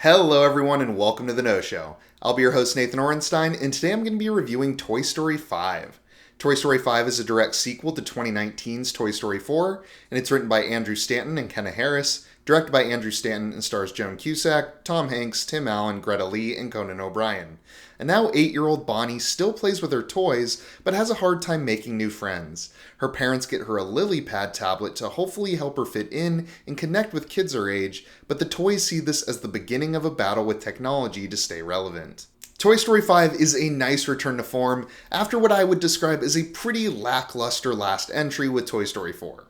Hello everyone and welcome to The No Show. I'll be your host Nathan Orenstein, and today I'm going to be reviewing Toy Story 5. Toy Story 5 is a direct sequel to 2019's Toy Story 4, and it's written by Andrew Stanton and Kenna, directed by Andrew Stanton, and stars Joan Cusack, Tom Hanks, Tim Allen, Greta and Conan O'Brien. And now 8-year-old Bonnie still plays with her toys, but has a hard time making new friends. Her parents get her a lily pad tablet to hopefully help her fit in and connect with kids her age, but the toys see this as the beginning of a battle with technology to stay relevant. Toy Story 5 is a nice return to form after what I would describe as a pretty lackluster last entry with Toy Story 4.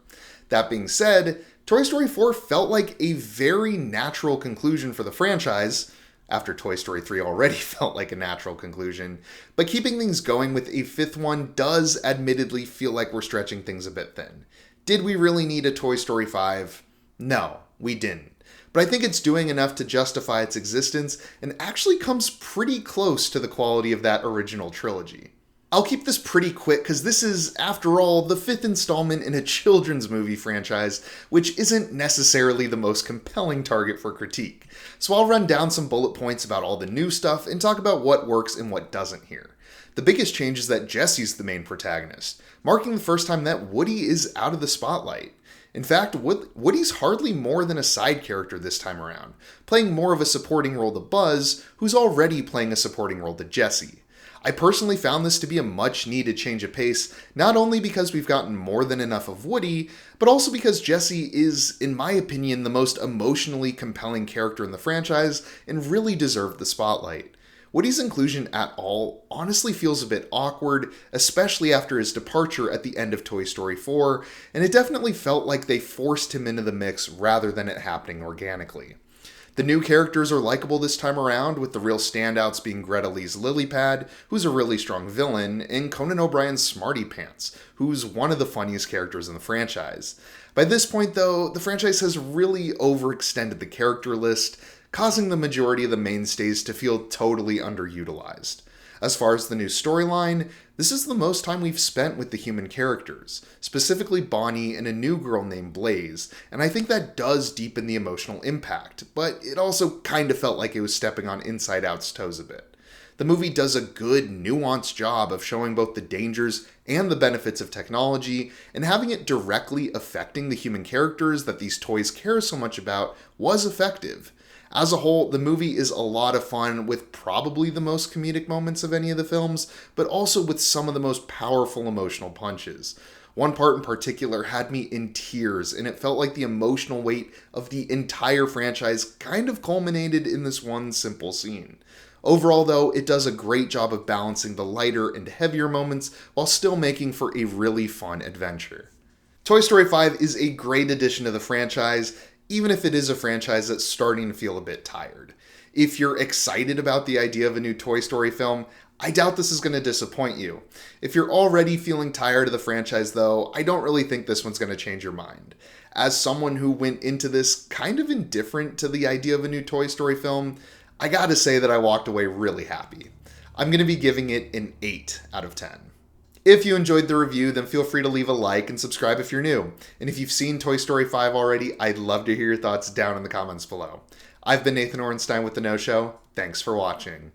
That being said, Toy Story 4 felt like a very natural conclusion for the franchise, after Toy Story 3 already felt like a natural conclusion, but keeping things going with a fifth one does admittedly feel like we're stretching things a bit thin. Did we really need a Toy Story 5? No, we didn't. But I think it's doing enough to justify its existence and actually comes pretty close to the quality of that original trilogy. I'll keep this pretty quick because this is, after all, the fifth installment in a children's movie franchise, which isn't necessarily the most compelling target for critique. So I'll run down some bullet points about all the new stuff and talk about what works and what doesn't here. The biggest change is that Jesse's the main protagonist, marking the first time that Woody is out of the spotlight. In fact, Woody's hardly more than a side character this time around, playing more of a supporting role to Buzz, who's already playing a supporting role to Jesse. I personally found this to be a much needed change of pace, not only because we've gotten more than enough of Woody, but also because Jesse is, in my opinion, the most emotionally compelling character in the franchise and really deserved the spotlight. Woody's inclusion at all honestly feels a bit awkward, especially after his departure at the end of Toy Story 4, and it definitely felt like they forced him into the mix rather than it happening organically. The new characters are likable this time around, with the real standouts being Greta Lee's Lilypad, who's a really strong villain, and Conan O'Brien's Smarty Pants, who's one of the funniest characters in the franchise. By this point, though, the franchise has really overextended the character list, causing the majority of the mainstays to feel totally underutilized. As far as the new storyline, this is the most time we've spent with the human characters, specifically Bonnie and a new girl named Blaze, and I think that does deepen the emotional impact, but it also kind of felt like it was stepping on Inside Out's toes a bit. The movie does a good, nuanced job of showing both the dangers and the benefits of technology, and having it directly affecting the human characters that these toys care so much about was effective. As a whole, the movie is a lot of fun with probably the most comedic moments of any of the films, but also with some of the most powerful emotional punches. One part in particular had me in tears, and it felt like the emotional weight of the entire franchise kind of culminated in this one simple scene. Overall, though, it does a great job of balancing the lighter and heavier moments while still making for a really fun adventure. Toy Story 5 is a great addition to the franchise, even if it is a franchise that's starting to feel a bit tired. If you're excited about the idea of a new Toy Story film, I doubt this is going to disappoint you. If you're already feeling tired of the franchise, though, I don't really think this one's going to change your mind. As someone who went into this kind of indifferent to the idea of a new Toy Story film, I gotta say that I walked away really happy. I'm going to be giving it an 8 out of 10. If you enjoyed the review, then feel free to leave a like and subscribe if you're new. And if you've seen Toy Story 5 already, I'd love to hear your thoughts down in the comments below. I've been Nathan Orenstein with The No Show. Thanks for watching.